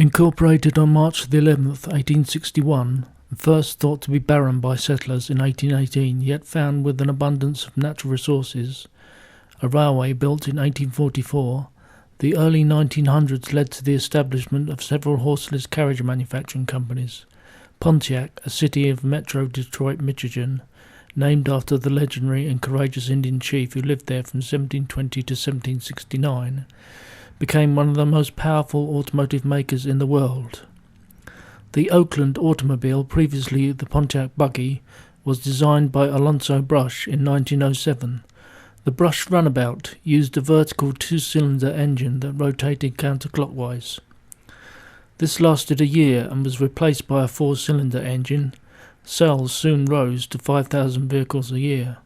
Incorporated on March the 11th, 1861, and first thought to be barren by settlers in 1818, yet found with an abundance of natural resources, a railway built in 1844, the early 1900s led to the establishment of several horseless carriage manufacturing companies. Pontiac, a city of Metro Detroit, Michigan, named after the legendary and courageous Indian chief who lived there from 1720 to 1769, became one of the most powerful automotive makers in the world. The Oakland Automobile, previously the Pontiac buggy, was designed by Alonzo Brush in 1907. The Brush runabout used a vertical two-cylinder engine that rotated counterclockwise. This lasted a year and was replaced by a four-cylinder engine. Sales soon rose to 5,000 vehicles a year.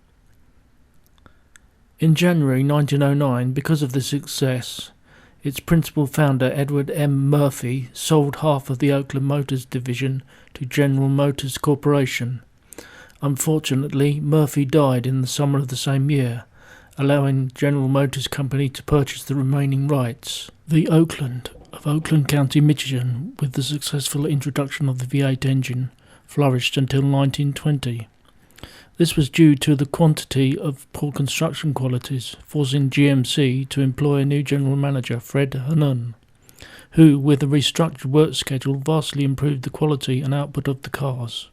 In January 1909, because of the success, its principal founder, Edward M. Murphy, sold half of the Oakland Motors division to General Motors Corporation. Unfortunately, Murphy died in the summer of the same year, allowing General Motors Company to purchase the remaining rights. The Oakland of Oakland County, Michigan, with the successful introduction of the V8 engine, flourished until 1920. This was due to the quantity of poor construction qualities, forcing GMC to employ a new general manager, Fred Hanun, who, with a restructured work schedule, vastly improved the quality and output of the cars.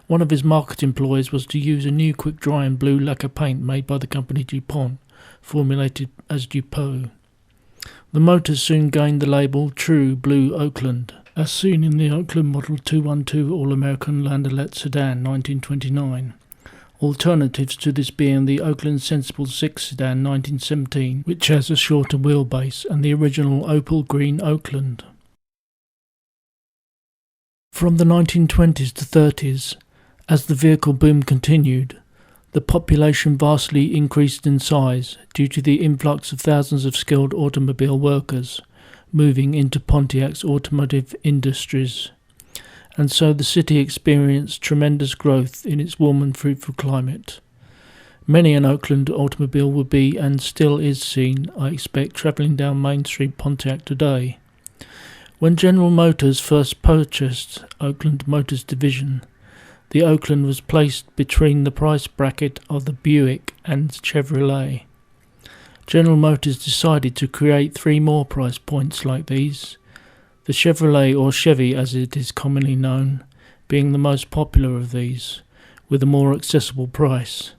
One of his market employs was to use a new quick-drying blue lacquer paint made by the company DuPont, formulated as Dupont. The motors soon gained the label True Blue Oakland, as seen in the Oakland Model 212 All-American Landaulet sedan 1929. Alternatives to this being the Oakland Sensible 6 sedan 1917, which has a shorter wheelbase, and the original opal green Oakland. From the 1920s to 30s, as the vehicle boom continued, the population vastly increased in size due to the influx of thousands of skilled automobile workers moving into Pontiac's automotive industries, and so the city experienced tremendous growth in its warm and fruitful climate. Many an Oakland automobile will be, and still is seen, I expect, travelling down Main Street Pontiac today. When General Motors first purchased Oakland Motors Division, the Oakland was placed between the price bracket of the Buick and Chevrolet. General Motors decided to create three more price points like these, the Chevrolet, or Chevy as it is commonly known, being the most popular of these, with a more accessible price.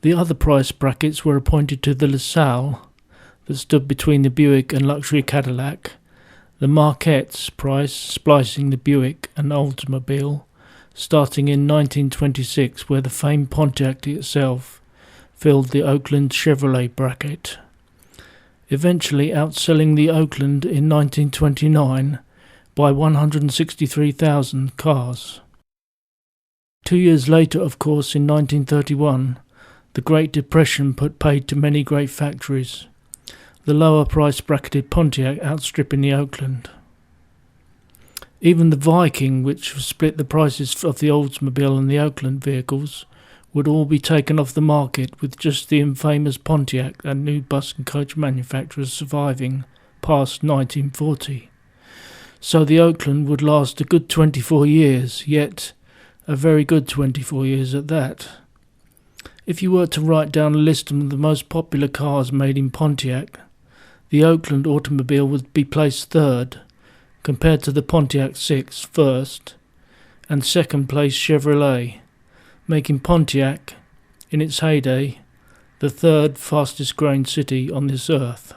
The other price brackets were appointed to the LaSalle, that stood between the Buick and luxury Cadillac, the Marquette's price splicing the Buick and Oldsmobile, starting in 1926, where the famed Pontiac itself filled the Oakland Chevrolet bracket, eventually outselling the Oakland in 1929 by 163,000 cars. 2 years later, of course, in 1931, the Great Depression put paid to many great factories, the lower price bracketed Pontiac outstripping the Oakland. Even the Viking, which split the prices of the Oldsmobile and the Oakland vehicles, would all be taken off the market, with just the infamous Pontiac and new bus and coach manufacturers surviving past 1940. So the Oakland would last a good 24 years, yet a very good 24 years at that. If you were to write down a list of the most popular cars made in Pontiac, the Oakland Automobile would be placed third, compared to the Pontiac 6 first, and second place Chevrolet, making Pontiac, in its heyday, the third fastest growing city on this earth.